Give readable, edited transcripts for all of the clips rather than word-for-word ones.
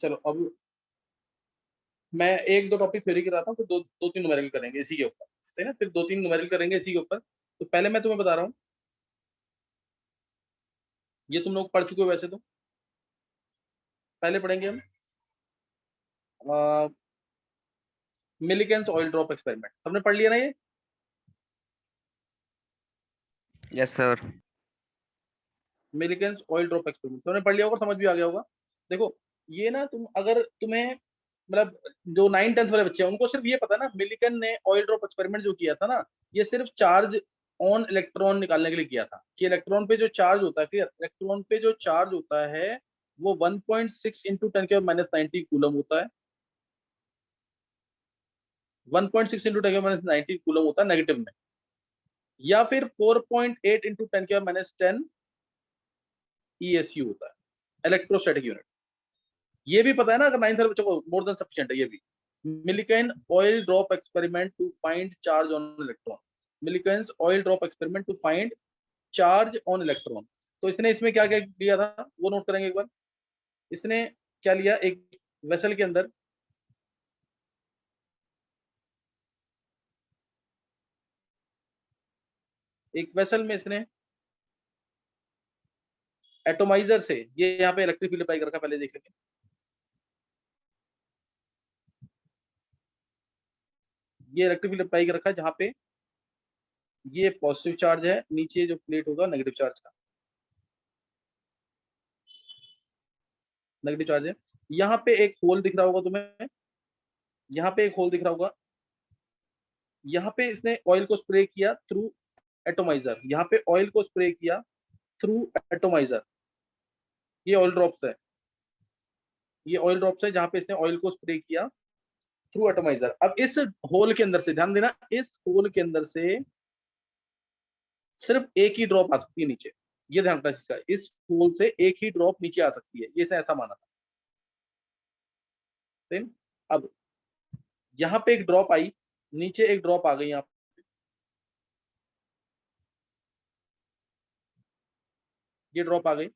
चलो अब मैं एक दो टॉपिक थ्योरी कराता हूँ, फिर दो दो तीन न्यूमेरिकल करेंगे इसी के ऊपर, सही ना, फिर दो तीन न्यूमेरिकल करेंगे इसी के ऊपर। तो पहले मैं तुम्हें बता रहा हूँ, ये तुम लोग पढ़ चुके हो वैसे तो। पहले पढ़ेंगे हम मिलिकेंस ऑयल ड्रॉप एक्सपेरिमेंट, सबने पढ़ लिया ना ये? Yes sir. Millikan's oil drop experiment तुमने पढ़ लिया होगा, समझ भी आ गया होगा। देखो ये ना, तुम अगर तुम्हें मतलब जो 9 10th वाले बच्चे हैं उनको सिर्फ ये पता है ना, मिलिकन ने ऑयल ड्रॉप एक्सपेरिमेंट जो किया था ना, ये सिर्फ चार्ज ऑन इलेक्ट्रॉन निकालने के लिए किया था, कि इलेक्ट्रॉन पे जो चार्ज होता है, क्लियर, इलेक्ट्रॉन पे जो चार्ज होता है वो 1.6 इंटू 10⁻90 कूलम होता है। 1.6 इंटू 10⁻90 कूलम होता है नेगेटिव में, या फिर 4.8 इंटू 10⁻10 ESU होता है, इलेक्ट्रोस्टैटिक यूनिट। ये भी पता है ना अगर 9th वाले बच्चों को, मोर देन सफिशिएंट है ये भी। Millikan oil drop experiment to find charge on electron, Millikan's oil drop experiment to find charge on electron. तो इसने इसमें क्या क्या लिया था वो नोट करेंगे एक बार। इसने क्या लिया, एक वेसल के अंदर एक वेसल में इसने एटोमाइजर से, ये यहाँ पे इलेक्ट्रिक फील्ड अप्लाई कर रखा है, पहले देख लेंगे। ये इलेक्ट्रिक फील्ड अप्लाई कर रखा है जहाँ पे ये पॉजिटिव चार्ज है, नीचे जो प्लेट होगा नेगेटिव चार्ज का, नेगेटिव चार्ज है। यहाँ पे एक होल दिख रहा होगा तुम्हें, यहाँ पे एक होल दिख रहा होगा, यहाँ पे इसने ऑयल को स्प्रे किया थ्रू एटोमाइजर, यहाँ पे ऑयल को स्प्रे किया थ्रू एटोमाइजर। ये ऑयल ड्रॉप्स है, ये ऑयल ड्रॉप्स है जहाँ पे इसने ऑयल को स्प्रे किया थ्रू एटोमाइजर। अब इस होल के अंदर से ध्यान देना, इस होल के अंदर से सिर्फ एक ही ड्रॉप आ सकती है नीचे, ये ध्यान रखना इसका, इस होल से एक ही ड्रॉप नीचे आ सकती है, ये से ऐसा माना था। सेम। अब यहाँ पे एक ड्रॉप आई, नीचे एक ड्रॉप आ गई, यहाँ ये ड्रॉप आ गई।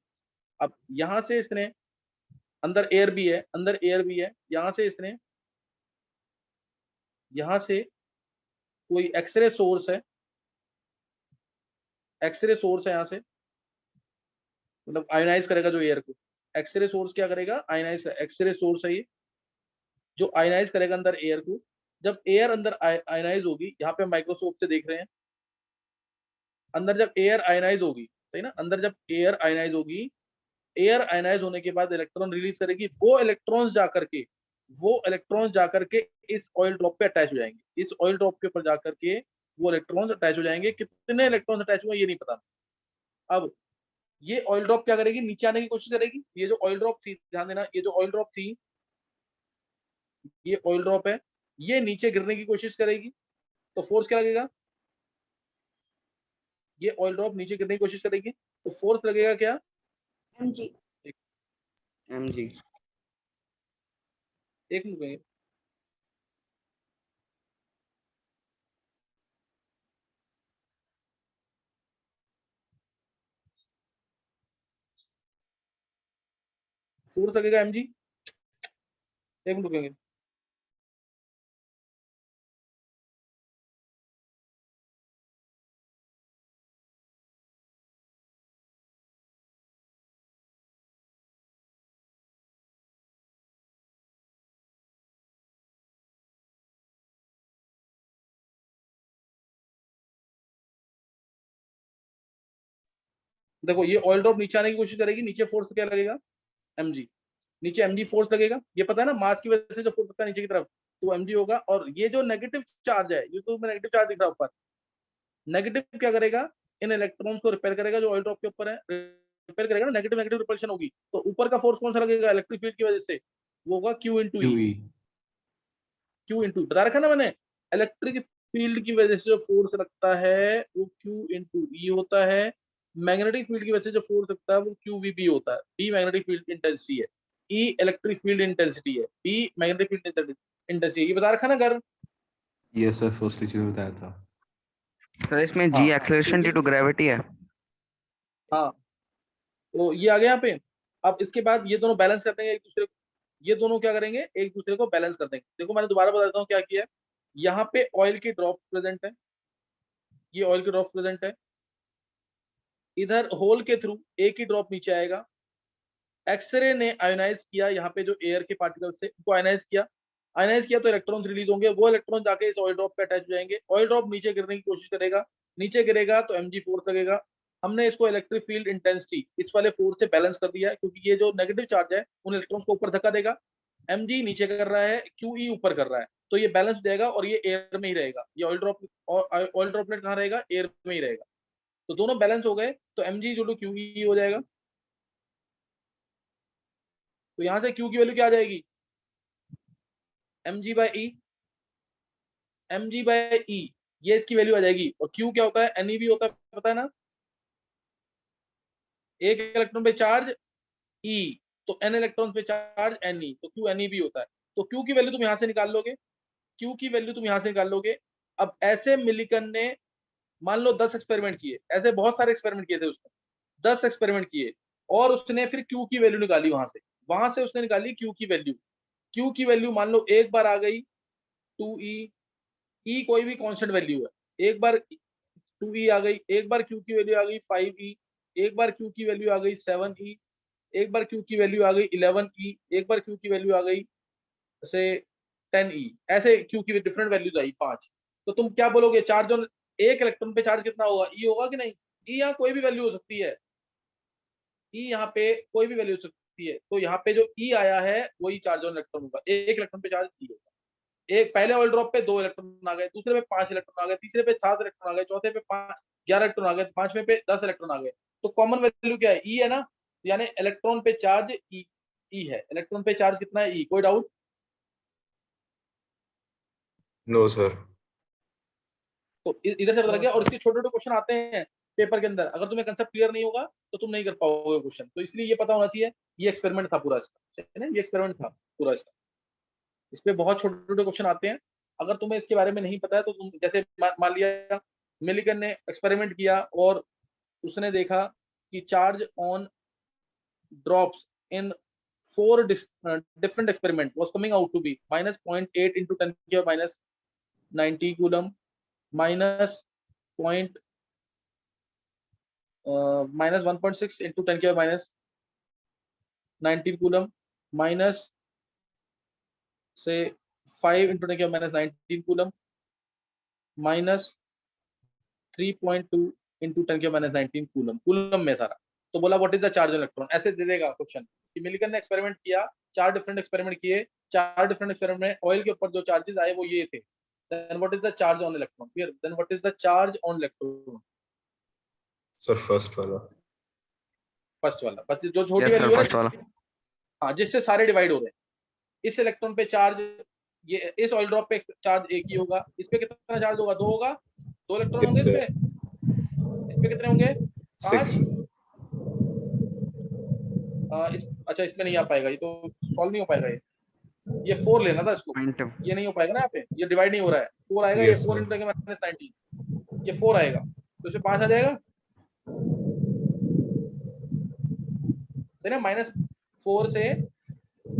अब यहाँ से इसने, अंदर एयर भी है, अंदर एयर भी है, यहाँ से इसने, यहाँ से कोई एक्सरे सोर्स है, एक्सरे सोर्स है यहाँ से, मतलब आयोनाइज करेगा जो एयर को। एक्सरे सोर्स क्या करेगा, आयोनाइज, एक्सरे सोर्स है ये जो आयोनाइज करेगा अंदर एयर को। जब एयर अंदर आयोनाइज होगी, यहाँ पे माइक्रोस्कोप से देख रहे हैं, अंदर जब एयर आयोनाइज होगी, सही ना, अंदर जब एयर आयोनाइज होगी, एयर आयोनाइज होने के बाद इलेक्ट्रॉन रिलीज करेगी, वो इलेक्ट्रॉन्स जाकर के, वो इलेक्ट्रॉन्स जाकर के इस ऑयल ड्रॉप पे अटैच हो जाएंगे, इस ऑयल ड्रॉप के ऊपर जाकर के वो इलेक्ट्रॉन्स अटैच हो जाएंगे। कितने इलेक्ट्रॉन्स अटैच हुए ये नहीं पता। अब ये ऑयल ड्रॉप क्या करेगी, नीचे आने की कोशिश करेगी। ये जो ऑयल ड्रॉप थी, ध्यान देना, ये जो ऑयल ड्रॉप थी, ये ऑयल ड्रॉप है, ये नीचे गिरने की कोशिश करेगी, तो फोर्स क्या लगेगा, ये ऑयल ड्रॉप नीचे गिरने की कोशिश करेगी तो फोर्स लगेगा क्या, mg। M G. एक मिनट, फोर्स लगेगा mg, एक मिनट रुकेंगे। देखो ये ऑयल ड्रॉप नीचे आने की कोशिश करेगी, नीचे फोर्स क्या लगेगा, mg, नीचे mg फोर्स लगेगा। ये पता है ना, मास की वजह से जो फोर्स लगता है नीचे की तरफ, तो mg होगा। और ये जो नेगेटिव चार्ज है, ये तो नेगेटिव चार्ज दिख रहा है ऊपर, नेगेटिव क्या करेगा, इन इलेक्ट्रॉन्स को रिपेल करेगा जो ऑयल ड्रॉप के ऊपर है, रिपेल करेगा ना, नेगेटिव नेगेटिव रिपल्शन होगी, तो ऊपर का फोर्स कौन सा लगेगा, इलेक्ट्रिक फील्ड की वजह से, वो होगा Q इंटू ई। QE। Q इंटू, बता रखा ना मैंने, इलेक्ट्रिक फील्ड की वजह से जो फोर्स लगता है वो Q इंटू ई होता है, मैग्नेटिक फील्ड की वजह से जो फोर्स लगता है वो QVB होता है। B मैग्नेटिक फील्ड इंटेंसिटी है, E इलेक्ट्रिक फील्ड इंटेंसिटी है, B मैग्नेटिक फील्ड इंटेंसिटी, ये बता रखा ना घर। यस सर, फर्स्ट लेक्चर में बताया था। सर इसमें हाँ जी तो एक्सेलरेशन ड्यू ये, टू ग्रेविटी है। हाँ तो ये आ गया यहाँ पे। अब इसके बाद ये दोनों बैलेंस करते हैं एक दूसरे को, ये दोनों क्या करेंगे, एक दूसरे को बैलेंस कर देंगे। देखो मैंने दोबारा बता देता हूँ क्या किया है। यहाँ पे ऑयल की ड्रॉप प्रेजेंट है, ये ऑयल की ड्रॉप प्रेजेंट है, इधर होल के थ्रू एक ही ड्रॉप नीचे आएगा। एक्सरे ने आयोनाइज किया, यहाँ पे जो एयर के पार्टिकल्स थे उनको आयोनाइज किया। आयोनाइज किया तो इलेक्ट्रॉन्स रिलीज होंगे, वो इलेक्ट्रॉन जाके इस ऑयल ड्रॉप पे अटैच हो जाएंगे। ऑयल ड्रॉप नीचे गिरने की कोशिश करेगा, नीचे गिरेगा तो mg फोर्स लगेगा। हमने इसको इलेक्ट्रिक फील्ड इंटेंसिटी इस वाले फोर्स से बैलेंस कर दिया है, क्योंकि ये जो नेगेटिव चार्ज है उन इलेक्ट्रॉन्स को ऊपर धक्का देगा। mg नीचे कर रहा है, QE ऊपर कर रहा है, तो ये बैलेंस हो जाएगा और ये एयर में ही रहेगा। ये ऑयल ड्रॉपलेट कहाँ रहेगा, एयर में ही रहेगा। तो दोनों बैलेंस हो गए तो mg जो QE हो जाएगा। तो यहां से Q की वैल्यू क्या आ जाएगी, mg by E, mg by E, ये इसकी वैल्यू आ जाएगी। और Q क्या होता है, NeV होता है, पता है ना, एक इलेक्ट्रॉन पे चार्ज E, तो n इलेक्ट्रॉन पे चार्ज Ne, तो Q NeV होता है। तो Q की वैल्यू तुम यहां से निकाल लोगे, Q की वैल्यू तुम यहां से निकाल लोगे। अब ऐसे मिलिकन ने मान लो 10 एक्सपेरिमेंट किए, ऐसे बहुत सारे एक्सपेरिमेंट किए थे उसने, 10 एक्सपेरिमेंट किए, और उसने फिर Q की वैल्यू निकाली वहां से उसने निकाली Q की वैल्यू। Q की वैल्यू मान लो एक बार आ गई 2E, E कोई भी कांस्टेंट वैल्यू है, एक बार 2E आ गई, एक बार Q की वैल्यू आ गई 5E, एक बार Q की वैल्यू आ गई 7E, एक बार Q की वैल्यू आ गई 11E, एक बार Q की वैल्यू आ गई से 10E, ऐसे Q की डिफरेंट वैल्यूज आई 5। तो तुम क्या बोलोगे, चार्ज ऑन एक इलेक्ट्रॉन पे चार्ज कितना होगा, E होगा कि नहीं। E यहाँ कोई भी वैल्यू हो सकती है, E यहाँ पे कोई भी वैल्यू हो सकती है, तो यहाँ पे जो E आया है वही चार्ज ऑन इलेक्ट्रॉन होगा, एक इलेक्ट्रॉन पे चार्ज E होगा। एक पहले ऑयल ड्रॉप पे 2 इलेक्ट्रॉन आ गए, दूसरे पे 5 इलेक्ट्रॉन आ गए, तीसरे पे 7 इलेक्ट्रॉन आ गए, चौथे पे 11 इलेक्ट्रॉन आ गए, पांचवें पे 10 इलेक्ट्रॉन आ गए। तो कॉमन वैल्यू क्या है, ई है ना, यानी इलेक्ट्रॉन पे चार्ज ई है। इलेक्ट्रॉन पे चार्ज कितना है, ई, कोई डाउट। No, sir. तो इधर से पता लग गया। और इसके छोटे छोटे क्वेश्चन आते हैं पेपर के अंदर, अगर तुम्हें कंसेप्ट क्लियर नहीं होगा तो तुम नहीं कर पाओगे क्वेश्चन। तो इसलिए ये पता होना चाहिए, ये एक्सपेरिमेंट था पूरा इसका, है ना, ये एक्सपेरिमेंट था पूरा इसका। इस पे बहुत छोटे छोटे क्वेश्चन आते हैं। अगर तुम्हें इसके बारे में नहीं पता है तो तुम जैसे मान लिया मिलिकन ने एक्सपेरिमेंट किया और उसने देखा कि charge on drops in 4 different experiment was coming out to be minus 0.8 into 10 to the minus 90 coulomb, minus point minus 1.6 into 10 to the minus 19 coulomb, minus say 5 into 10 to the minus 19 coulomb, minus 3.2 into 10 to the minus 19 coulomb, coulomb में सारा। तो बोला what is the charge on electron, ऐसे दे देगा question कि Millikan ने experiment किया, 4 different experiment किए, 4 डिफरेंट एक्सपेरिमेंट में ऑयल के ऊपर जो चार्जेस आए वो ये थे। Then what is the charge on electron, फिर then what is the charge on electron, Sir, first वाला. फर्स्ट वाला, बस जो छोटी Yes, sir. वैल्यू है First वाला. हाँ, जिससे सारे डिवाइड हो रहे हैं। इस इलेक्ट्रॉन पे चार्ज, ये इस ऑयल ड्रॉप पे चार्ज एक ही होगा, इस पे कितना चार्ज होगा, 2 होगा, 2 इलेक्ट्रॉन होंगे Yes, इस sir. पे कितने होंगे, 5। 6. अच्छा इसमें नहीं आ पाएगा, ये तो सॉल्व नहीं हो पाएगा, ये 4 लेना था इसको, Point. ये नहीं हो पाएगा ना, यहाँ पे ये डिवाइड नहीं हो रहा है, 4 आएगा, ये Yes, 4 sir. इंटू माइनस 19, ये 4 आएगा, तो इसमें 5 आ जाएगा, है ना। -4 से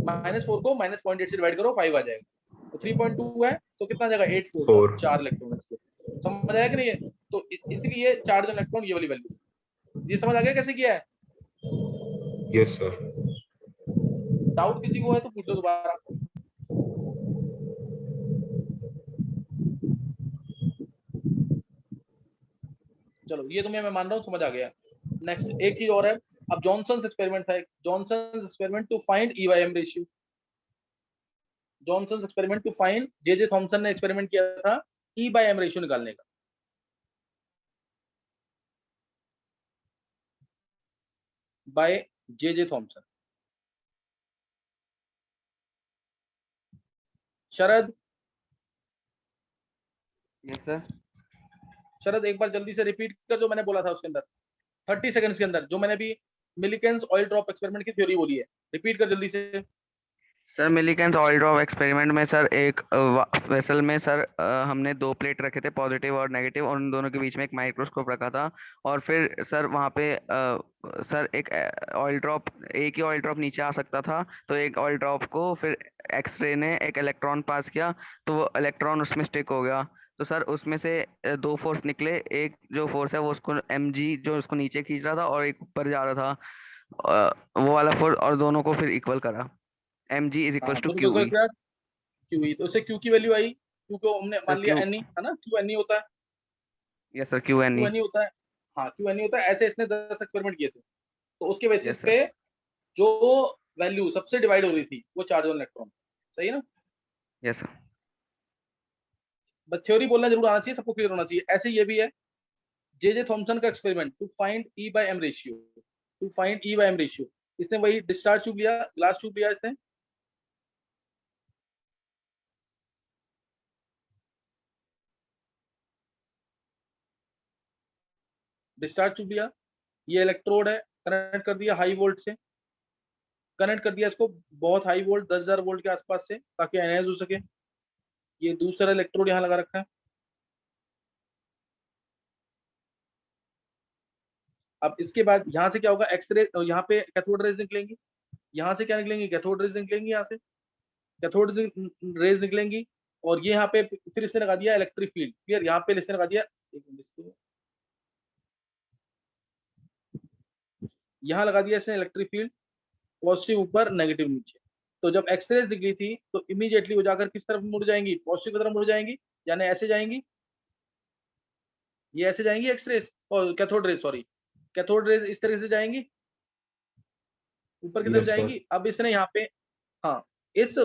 -4 को -0.8 से डिवाइड करो, 5 आ जाएगा। तो 3.2 है तो कितना आ जाएगा, 8 4 का 4. 4 इलेक्ट्रॉन इसको, समझ आया कि नहीं है। तो इसलिए चार्ज ऑन इलेक्ट्रॉन ये वाली वैल्यू, ये समझ आ गया कैसे किया है। Yes, sir. डाउट किसी को है तो पूछ लो दोबारा। चलो ये तुम्हें मैं मान रहा हूँ समझ आ गया। नेक्स्ट एक चीज और है, अब जॉनसन एक्सपेरिमेंट था, Johnson experiment to find E/M ratio. Johnson experiment to find, J Thomson ने एक्सपेरिमेंट किया था E/M रेशियो निकालने का। By J Thomson. Sharad, Yes, sir. Sharad एक बार जल्दी से रिपीट कर जो मैंने बोला था उसके अंदर 30 सेकंड्स के अंदर, जो मैंने अभी मिलिकन्स ऑयल ड्रॉप एक्सपेरिमेंट की थ्योरी बोली है, रिपीट कर जल्दी से। सर मिलीकेंस ऑयल ड्रॉप एक्सपेरिमेंट में सर एक वेसल में सर हमने 2 प्लेट रखे थे, पॉजिटिव और नेगेटिव, और उन दोनों के बीच में एक माइक्रोस्कोप रखा था। और फिर सर वहाँ पे सर एक ऑयल ड्रॉप, एक ही ऑयल ड्रॉप नीचे आ सकता था, तो एक ऑयल ड्रॉप को फिर एक्सरे ने एक इलेक्ट्रॉन पास किया, तो वो इलेक्ट्रॉन उसमें स्टिक हो गया। तो सर उसमें से 2 फोर्स निकले, एक जो फोर्स है वो उसको mg जो उसको नीचे खींच रहा था, और एक ऊपर जा रहा था, वो वाला फोर्स, और दोनों को फिर इक्वल करा। mg इज इक्वल हाँ, टू दोनों क्यू को ई। क्या क्यू हुई, तो उससे क्यू की वैल्यू आई, क्यू को हमने सर मान लिया क्यू, एन ई है ना, क्यू एन ई होता है, yes sir, Q N Q E. N E होता है। हाँ, क्यू एन ई होता है। ऐसे इसने 10 एक्सपेरिमेंट किए थे, तो उसके बेसिस यस सर। पे जो वैल्यू सबसे डिवाइड हो रही थी वो चार्ज ऑन इलेक्ट्रॉन, सही है ना। Yes sir. बस थ्योरी बोलना जरूर आना चाहिए, सबको क्लियर होना चाहिए। ऐसे ये भी है, जे थॉमसन का experiment to find E by M ratio, to find E by M ratio. इसने वही डिस्चार्ज ट्यूब लिया, ग्लास ट्यूब लिया इसने, डिस्चार्ज ट्यूब लिया, ये इलेक्ट्रोड है, कनेक्ट कर दिया हाई वोल्ट से, कनेक्ट कर दिया इसको बहुत हाई वोल्ट 10,000 वोल्ट के आसपास से, ताकि एनालाइज हो सके। ये दूसरा इलेक्ट्रोड यहाँ लगा रखा है। अब इसके बाद यहाँ से क्या होगा, एक्सरे, यहाँ पे कैथोड रेज निकलेंगी, यहाँ से क्या निकलेंगी, कैथोड रेज निकलेंगी, यहाँ से कैथोड रेज निकलेंगी। और ये यहाँ पे फिर इसने लगा दिया इलेक्ट्रिक फील्ड, क्लियर, यहाँ पे इसने लगा दिया, एक मिनट इसको, यहाँ लगा दिया इसने इलेक्ट्रिक फील्ड, पॉजिटिव ऊपर नेगेटिव नीचे। तो जब एक्सरेज निकली थी तो इमीडिएटली वो जाकर किस तरफ मुड़ जाएंगी, पॉजिटिव की तरफ मुड़ जाएंगी, यानी ऐसे जाएंगी, ये ऐसे जाएंगी एक्सरेज और cathode rays, sorry, cathode rays इस तरह से जाएंगी, ऊपर की तरफ Yes, sir. जाएंगी। अब इसने यहाँ पे, हाँ, इस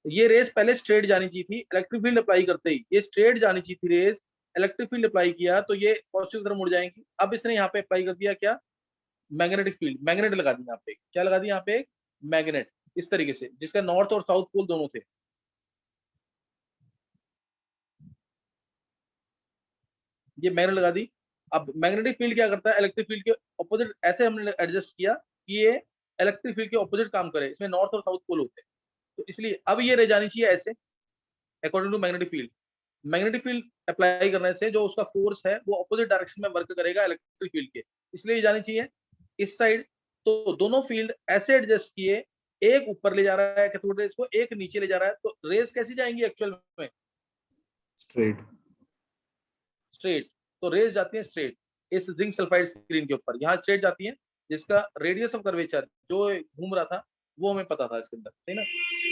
ये रेस पहले स्ट्रेट जानी चाहिए थी, इलेक्ट्रिक फील्ड अप्लाई करते ही ये स्ट्रेट जानी चाहिए थी रेस, इलेक्ट्रिक फील्ड अप्लाई किया तो ये पॉजिटिव की तरफ मुड़ जाएंगी। अब इसने यहाँ पे अप्लाई कर दिया क्या, मैग्नेटिक फील्ड, मैग्नेट लगा दी यहाँ पे, क्या लगा दी यहाँ पे, मैग्नेट, इस तरीके से, जिसका नॉर्थ और साउथ पोल दोनों थे, ये मैग्नेट लगा दी। अब मैग्नेटिक फील्ड क्या करता है, इलेक्ट्रिक फील्ड के ऑपोजिट, ऐसे हमने एडजस्ट किया कि ये इलेक्ट्रिक फील्ड के ऑपोजिट काम करे, इसमें नॉर्थ और साउथ पोल होते हैं, तो इसलिए अब ये रह जानी चाहिए ऐसे, according to magnetic field. Magnetic field apply करने से जो उसका फोर्स है वो ऑपोजिट डायरेक्शन में वर्क करेगा इलेक्ट्रिक फील्ड के, इसलिए ये जानी चाहिए इस साइड। तो दोनों फील्ड ऐसे एडजस्ट किए, एक ऊपर ले जा रहा है कैथोड रेज को, एक नीचे ले जा रहा है, तो रेज कैसी जाएंगी एक्चुअल में, Straight. स्ट्रेट। तो रेज जाती है स्ट्रेट इस जिंक सल्फाइड स्क्रीन के ऊपर, यहाँ स्ट्रेट जाती है, जिसका रेडियस ऑफ कर्वेचर जो घूम रहा था वो हमें पता था इसके अंदर, है ना।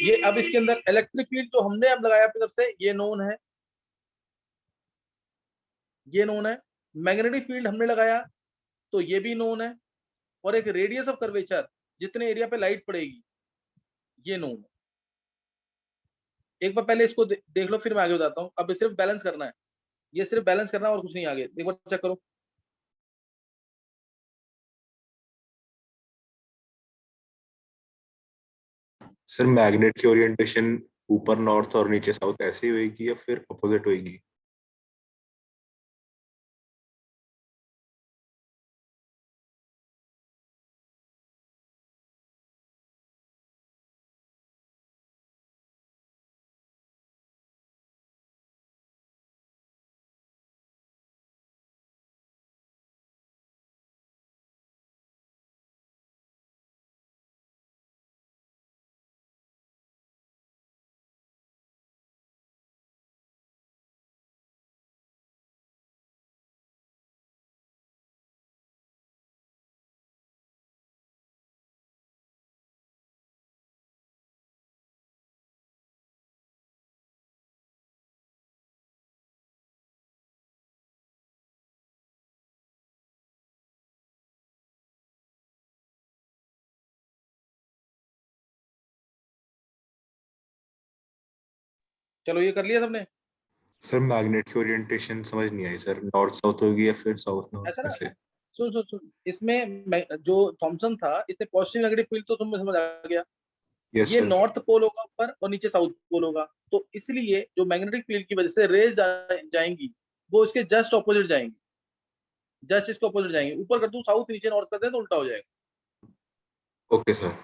ये अब इसके अंदर इलेक्ट्रिक फील्ड जो हमने अब लगाया अपनी तरफ से, ये नोन है, ये नोन है। मैग्नेटिक फील्ड हमने लगाया तो ये भी नोन है, और एक रेडियस ऑफ कर्वेचर जितने एरिया पे लाइट पड़ेगी, ये नोन है। एक बार पहले इसको देख लो, फिर मैं आगे बताता हूँ। अब सिर्फ बैलेंस करना है, ये सिर्फ बैलेंस करना है और कुछ नहीं, आगे एक बार चेक करो। सर मैग्नेट की ओरिएंटेशन ऊपर नॉर्थ और नीचे साउथ ऐसे ही होगी या फिर अपोजिट होगी? चलो ये कर लिया सबने। सर मैग्नेट की ओरिएंटेशन समझ नहीं आई सर, नॉर्थ साउथ होगी या फिर साउथ नॉर्थ ऐसा ना, कैसे? सुन सुन सुन, इसमें जो थॉमसन था इसने पॉजिटिव नेगेटिव फील्ड तो तुम्हें समझ आ गया, यस ये सर। नॉर्थ पोल होगा ऊपर और नीचे साउथ पोल होगा, तो इसलिए जो मैग्नेटिक फील्ड की वजह से रेज जाएंगी वो इसके जस्ट ऑपोजिट जाएंगी, जस्ट इसके ऑपोजिट जाएंगे। ऊपर कर दूं साउथ, नीचे नॉर्थ कर दें तो उल्टा हो जाएगा। Okay sir.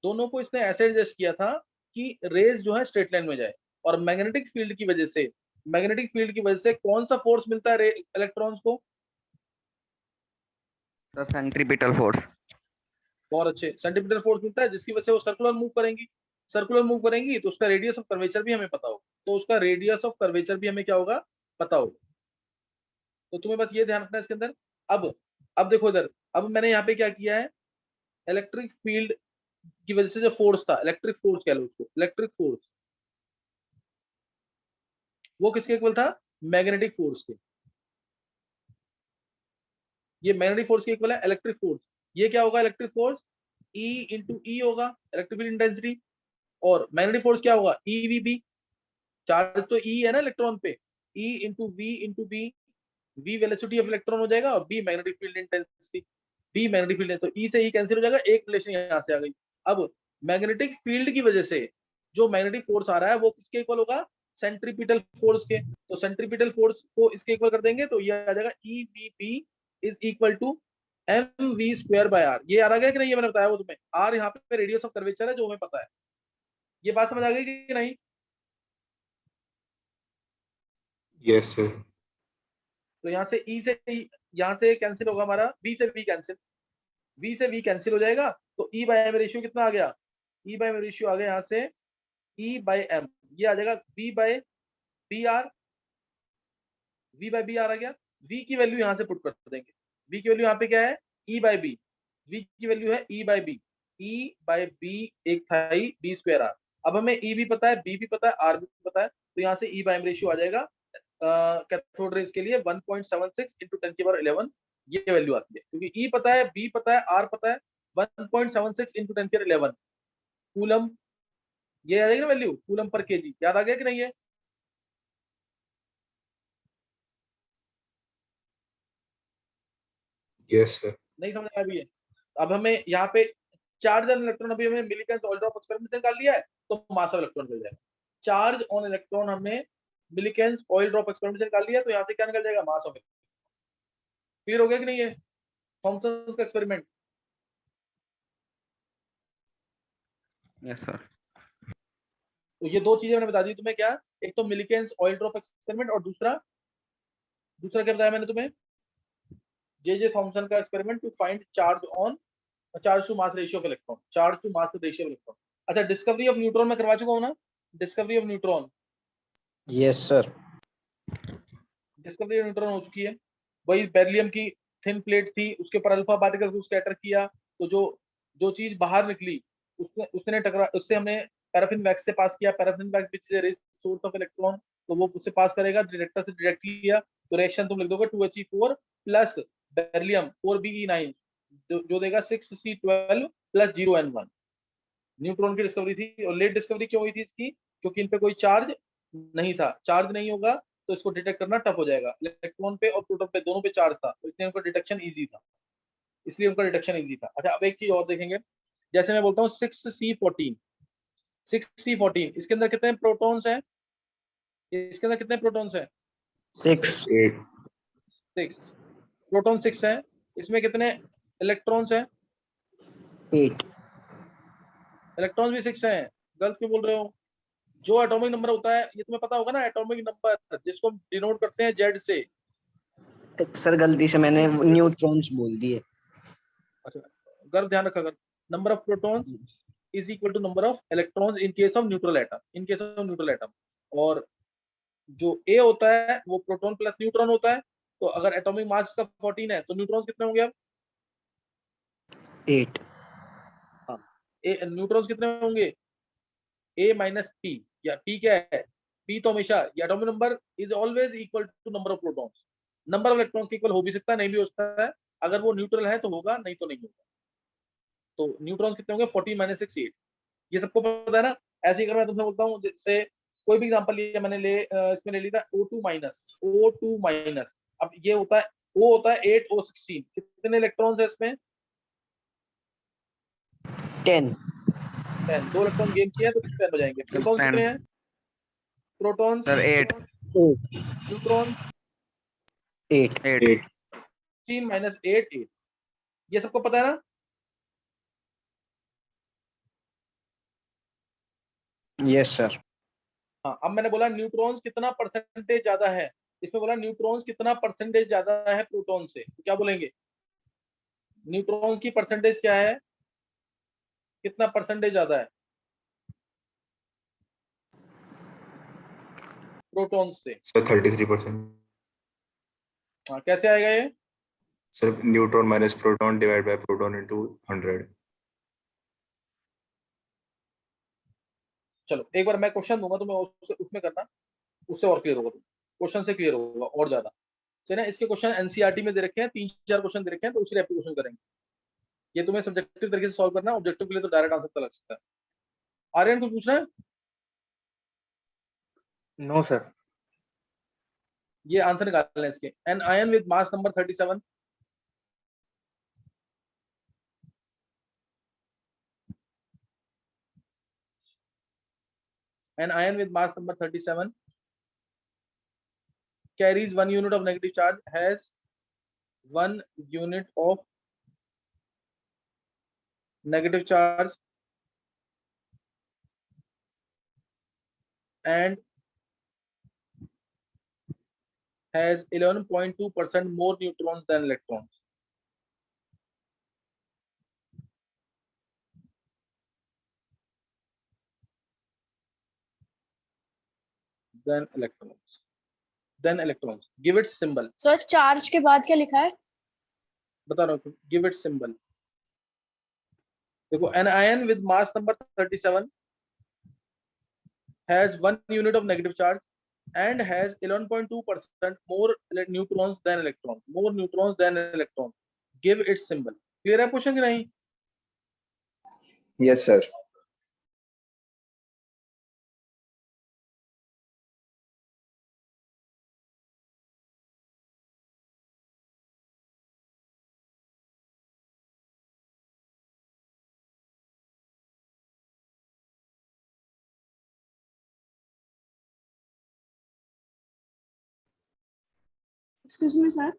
दोनों को इसने ऐसे एडजस्ट किया था कि रेज जो है स्ट्रेट लाइन में जाए। और मैग्नेटिक फील्ड की वजह से, मैग्नेटिक फील्ड की वजह से कौन सा फोर्स मिलता है इलेक्ट्रॉन्स को? Sir centripetal force. बहुत अच्छे, सेंटीमीटर फोर्स मिलता है, जिसकी वजह से वो सर्कुलर मूव करेंगी। सर्कुलर मूव करेंगी तो उसका रेडियस ऑफ कर्वेचर भी हमें पता होगा, तो उसका रेडियस ऑफ कर्वेचर भी हमें क्या होगा, पता होगा। तो तुम्हें बस ये ध्यान रखना है इसके अंदर। अब देखो इधर, अब मैंने यहाँ पे क्या किया है, इलेक्ट्रिक फील्ड की वजह से जो फोर्स था, इलेक्ट्रिक फोर्स कह लो उसको, इलेक्ट्रिक फोर्स, वो किसके इक्वल था, मैग्नेटिक फोर्स के। ये मैग्नेटिक फोर्स के इक्वल है इलेक्ट्रिक फोर्स। ये क्या होगा, इलेक्ट्रिक फोर्स E इंटू ई होगा, इलेक्ट्रिक फील्ड इंटेंसिटी। और मैग्नेटिक फोर्स क्या होगा, EVB, चार्ज तो E है ना इलेक्ट्रॉन पे, E into B, V velocity of electron हो जाएगा, और B magnetic field intensity, B magnetic field है, तो E से E कैंसिल हो जाएगा, एक रिलेशन यहाँ से आ गई। अब मैग्नेटिक फील्ड की वजह से जो मैग्नेटिक फोर्स आ रहा है वो किसके इक्वल होगा, सेंट्रीपिटल फोर्स के। तो सेंट्रीपिटल फोर्स को इसके इक्वल कर देंगे तो ये आ जाएगा EVP is equal to mv²/r। ये आ गया कि नहीं, ये मैंने बताया वो तुम्हें, R यहाँ पे रेडियस ऑफ कर्वेचर है जो हमें पता है। ये बात समझ आ गई कि नहीं? Yes sir. तो यहाँ से E से यहाँ से कैंसिल होगा हमारा, V से V कैंसिल, V से V कैंसिल हो जाएगा, तो E बाय M रेशियो कितना आ गया, E बाय M रेशियो आ गया यहाँ से E बाय M, ये आ जाएगा V बाय BR आ गया। V की वैल्यू यहाँ से पुट कर देंगे, V की वैल्यू यहाँ पे क्या है, E बाय B, V की वैल्यू है E by B, E by B एक थाई B²R। अब हमें E भी पता है, B भी पता है, R भी पता है, तो यहाँ से E बाय M रेशियो आ जाएगा कैथोड रेज के लिए 1.76 इंटू 10⁻11, ये वैल्यू आती है, क्योंकि E पता है, B पता है, R पता है, 1.76 इंटू 10⁻11 कूलम, ये आ जाएगी ना वैल्यू, कूलम पर केजी। याद आ गया कि नहीं है? Yes sir. नहीं समझ आया अभी है? अब हमें यहाँ पे चार्ज ऑन इलेक्ट्रॉन, अभी हमें मिलीकेंस ऑयल ड्रॉप एक्सपेरिमेंट से निकाल लिया है, तो मास ऑफ इलेक्ट्रॉन मिल जाएगा। चार्ज ऑन इलेक्ट्रॉन हमने मिलीकेंस ऑयल ड्रॉप एक्सपेरिमेंट से निकाल लिया, तो यहाँ से क्या निकल जाएगा, मास ऑफ। क्लियर हो गया कि नहीं है थॉमसन का एक्सपेरिमेंट? Yes sir. तो ये दो चीजें मैंने बता दी तुम्हें, क्या, एक तो मिलीकेंस ऑयल ड्रॉप एक्सपेरिमेंट, और दूसरा दूसरा क्या बताया मैंने तुम्हें, जे थॉमसन का experiment to find charge to mass ratio of electron, charge to mass ratio of electron. अच्छा, डिस्कवरी ऑफ न्यूट्रॉन में करवा चुका हूँ ना, discovery of neutron, yes sir. Discovery of neutron हो चुकी है। वही बेरिलियम की थिन प्लेट थी, उसके ऊपर अल्फा पार्टिकल को स्कैटर किया, तो जो जो चीज बाहर निकली उसने टकरा, उससे हमने पैराफिन वैक्स से पास किया, paraffin wax which is source of electron, तो वो उससे पास करेगा, डिटेक्टर से डिटेक्ट किया, तो रिएक्शन तुम लिख दोगे 2He4 प्लस बेरिलियम 4Be9 जो देगा 6C12 प्लस 0N1। न्यूट्रॉन की डिस्कवरी थी, और लेट डिस्कवरी क्यों हुई थी इसकी, क्योंकि इन पे कोई चार्ज नहीं था, चार्ज नहीं होगा तो इसको डिटेक्ट करना टफ हो जाएगा, इलेक्ट्रॉन पे और प्रोटॉन पे दोनों पे चार्ज था, तो इसलिए उनका डिटेक्शन इजी था, इसलिए उनका डिटेक्शन इजी था। अच्छा, अब एक चीज और देखेंगे, जैसे मैं बोलता हूँ 6C14, 6C14, इसके अंदर कितने प्रोटॉन्स हैं, इसके अंदर कितने प्रोटॉन्स हैं, 6। 8। 6 प्रोटॉन, 6 हैं, इसमें कितने इलेक्ट्रॉन्स हैं, 8। इलेक्ट्रॉन्स भी 6 हैं, गलत क्यों बोल रहे हो? जो एटॉमिक नंबर होता है, ये तुम्हें पता होगा ना, एटॉमिक नंबर जिसको हम डिनोट करते हैं जेड से। सर गलती से मैंने न्यूट्रॉन्स बोल दिए। अच्छा, गर्व ध्यान रखा कर, number of protons is equal to number of electrons in case of neutral atom, in case of neutral atom. और जो ए होता है वो प्रोटॉन प्लस न्यूट्रॉन होता है, तो अगर एटॉमिक मास का 14 है तो न्यूट्रॉन्स कितने होंगे अब, 8। हाँ, ए न्यूट्रॉन्स कितने होंगे, ए माइनस पी, या पी क्या है, पी तो हमेशा, atomic number is always equal to number of protons, number of electrons के इक्वल हो भी सकता है, नहीं भी हो सकता है, अगर वो न्यूट्रल है तो होगा, नहीं तो नहीं होगा। तो न्यूट्रॉन्स कितने होंगे, 14 माइनस 6 8, ये सबको पता है ना। ऐसे ही अगर मैं तुमसे बोलता हूँ, जैसे कोई भी एग्जांपल लिया मैंने, इसमें ले लिया O2 माइनस, O2 माइनस, अब ये होता है O होता है 8 O16, कितने इलेक्ट्रॉन्स है इसमें, 10। 10, 2 इलेक्ट्रॉन गेन किया तो 10 हो जाएंगे। प्रोटॉन्स 10 कितने हैं, प्रोटॉन्स, सर 8। न्यूट्रॉन्स 8। 8। 16 माइनस 8 8, ये सबको पता है ना। Yes sir. हाँ, अब मैंने बोला न्यूट्रॉन्स कितना परसेंटेज ज्यादा है, इसमें बोला न्यूट्रॉन्स कितना परसेंटेज ज्यादा है प्रोटॉन से, तो क्या बोलेंगे? न्यूट्रॉन्स की परसेंटेज क्या है, कितना परसेंटेज ज्यादा है प्रोटॉन से? सर 33%। हाँ, कैसे आएगा ये? Sir neutron minus proton divide by proton into 100। चलो एक बार मैं क्वेश्चन दूंगा तो मैं उसमें करना, उससे और क्लियर होगा, तुम क्वेश्चन से क्लियर होगा और ज्यादा। चलिए ना, इसके क्वेश्चन एनसीईआरटी में दे रखे हैं, 3-4 क्वेश्चन दे रखे हैं, तो उसी टाइप के क्वेश्चन करेंगे। ये तुम्हें सब्जेक्टिव तरीके से सॉल्व करना है, ऑब्जेक्टिव के लिए तो डायरेक्ट आंसर पता लग सकता है। आर्यन कुछ पूछना है? No sir. ये आंसर निकालना है इसके। An ion with mass number 37, an ion with mass number 37 carries 1 unit of negative charge, has 1 unit of negative charge, and has 11.2% more neutrons than electrons. Than electrons. Then electrons. Give its symbol. Sir charge के बाद क्या लिखा है? बता रहा हूँ, give its symbol. देखो, an ion with mass number 37 has 1 unit of negative charge and has 11.2% more neutrons than electrons. More neutrons than electrons. Give its symbol. Clear है क्वेश्चन कि नहीं? Yes sir. Excuse me sir.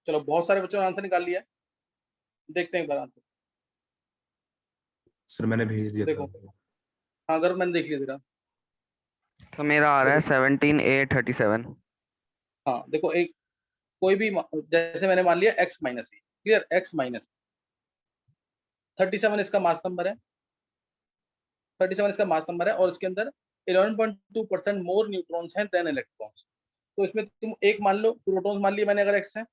चलो बहुत सारे बच्चों ने answer निकाल लिया है, देखते हैं एक बार आंसर। सर मैंने भेज दिया देखो था। हाँ अगर मैंने देख लिया तेरा। तो मेरा आ रहा है 17,837। हाँ देखो एक कोई भी जैसे मैंने मान लिया x minus, clear, x minus 37 इसका मास नंबर है, 37 इसका मास नंबर है और इसके अंदर 11.2% मोर न्यूट्रॉन्स हैं देन इलेक्ट्रॉन्स। तो इसमें तुम एक मान लो प्रोटॉन्स मान लिए मैंने, अगर x है,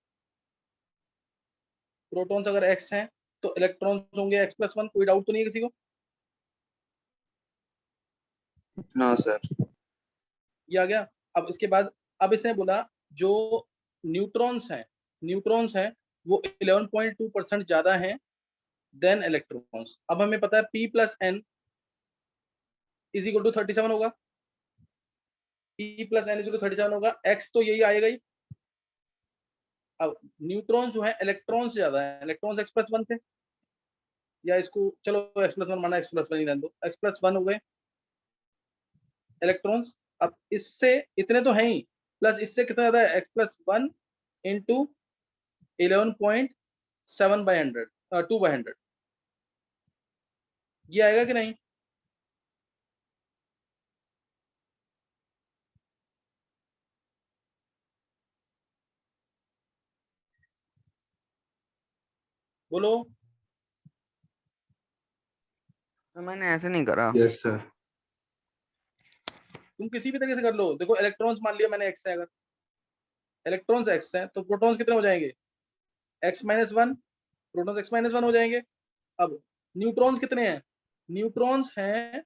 प्रोटॉन्स अगर x हैं तो इलेक्ट्रॉन्स होंगे x+1। कोई डाउट तो नहीं है किसी को? No sir. ये आ गया। अब इसके बाद अब इसने बोला जो न्यूट्रॉन्स हैं वो 11.2% ज्यादा हैं देन इलेक्ट्रॉन्स। अब हमें पता है p plus n is equal to 37 होगा, p plus n is equal to 37 होगा, x तो यही आएगा ही। अब न्यूट्रॉन्स जो है इलेक्ट्रॉन से ज्यादा है, इलेक्ट्रॉन्स x+1 थे, या इसको चलो x+1 माना, x+1 ही रहने दो, x+1 हो गए इलेक्ट्रॉन्स। अब इससे इतने तो हैं ही, प्लस इससे कितना ज्यादा है, x+1 इंटू 11.7/100 2/100, ये आएगा कि नहीं? बोलो। तो मैंने ऐसे नहीं करा। Yes sir. तुम किसी भी तरीके से कर लो। देखो इलेक्ट्रॉन्स मान लिया मैंने x है, अगर इलेक्ट्रॉन्स x हैं तो प्रोटॉन्स कितने हो जाएंगे, x-1, प्रोटॉन्स x-1 हो जाएंगे। अब न्यूट्रॉन्स कितने हैं, न्यूट्रॉन्स हैं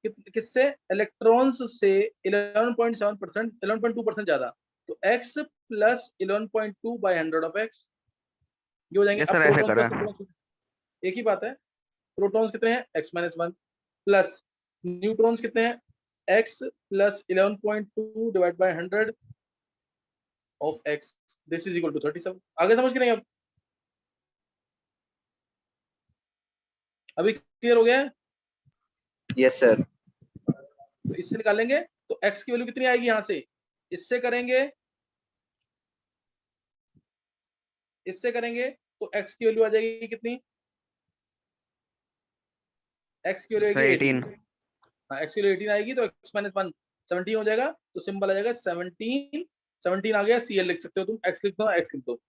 किससे, इलेक्ट्रॉन्स से 11.7%, 11.2% ज्यादा, तो x प्लस 11.2/100 ऑफ x, ये हो जाएंगे। यस अब सर, ऐसे प्रोटॉन्स करा प्लस है। न्यूट्रॉन्स एक ही बात है, प्रोटॉन्स कितने हैं x-1 प्लस न्यूट्रॉन्स कितने हैं x plus 11.2 divide by 100 of x, this is equal to 37। आगे समझ के नहीं? अब अभी क्लियर हो गया है? Yes sir. तो इससे निकालेंगे तो x की वैल्यू कितनी आएगी, यहां से इससे करेंगे, इससे करेंगे तो x की वैल्यू आ जाएगी कितनी, x की वैल्यू सर आएगी 18। 18। हाँ x की वैल्यू 18 आएगी तो x-1 17 हो जाएगा, तो सिंबल आ जाएगा 17। 17 आ गया, CL लिख सकते हो तुम, x लिख दो, x लिख दो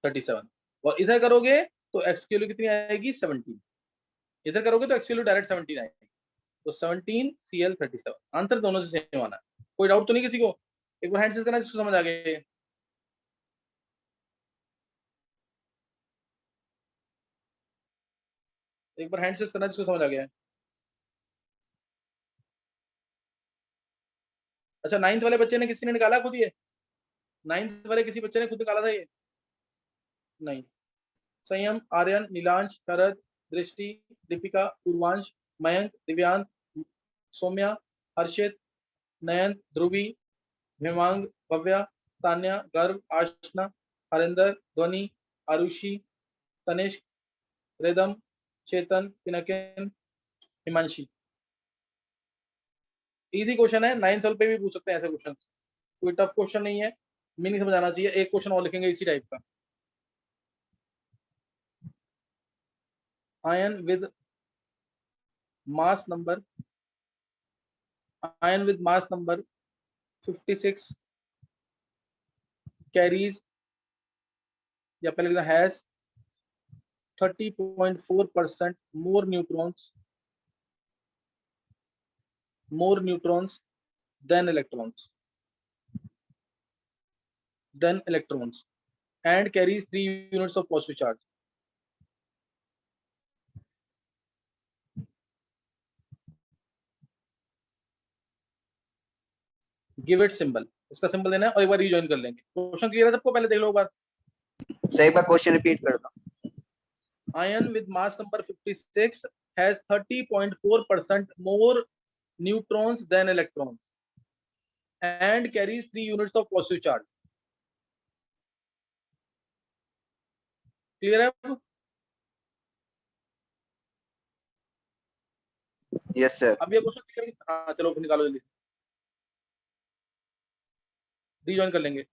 37। और इधर करोगे तो x की वैल्यू कितनी आएगी 17, इधर करोगे तो x की वैल्यू डायरेक्ट 17 आएगी, तो 17 CL 37। आंसर दोनों से सेम आना है। कोई डाउट तो नहीं किसी को? एक बार हैंड से करना जिसको समझ आ गया। एक बार हैंड से करना जिसको समझ आ गया है। अच्छा 9th वाले बच्चे ने, किसी ने निकाला खुद ये? 9th वाले किसी बच्चे ने खुद निकाला था ये? नहीं। संयम, आर्यन, नीलांश, शरद, दृष्टि, दीपिका, पूर्वांश, मयंक, दिव्यांत, सौम्या, हर्षित, नयन, ध्रुवी, हेमांग, भव्या, तान्या, गर्भ, आशना, हरिंदर, ध्वनि, आरुषि, तनिष्क, रिदम, चेतन, पिनकिन, हिमांशी। इजी क्वेश्चन है, 9th वाले पे भी पूछ सकते हैं ऐसे क्वेश्चन, कोई टफ क्वेश्चन नहीं है, मीनिंग समझ आना चाहिए। एक क्वेश्चन और लिखेंगे इसी टाइप का। Ion with mass number 56 carries, या पहले लिखना has 30.4% more neutrons than electrons and carries 3 units of positive charge. Give it symbol, इसका सिंबल देना है और एक बार रिजॉइन कर लेंगे। क्वेश्चन क्लियर है सबको? पहले देख लो एक बार। सर एक बार क्वेश्चन रिपीट कर दो। Ion with mass number 56 has 30.4% more neutrons than electrons and carries 3 units of positive charge. Clear है? Yes sir. अब ये क्वेश्चन क्लियर है? हाँ चलो निकालो जल्दी, रिजॉइन कर लेंगे।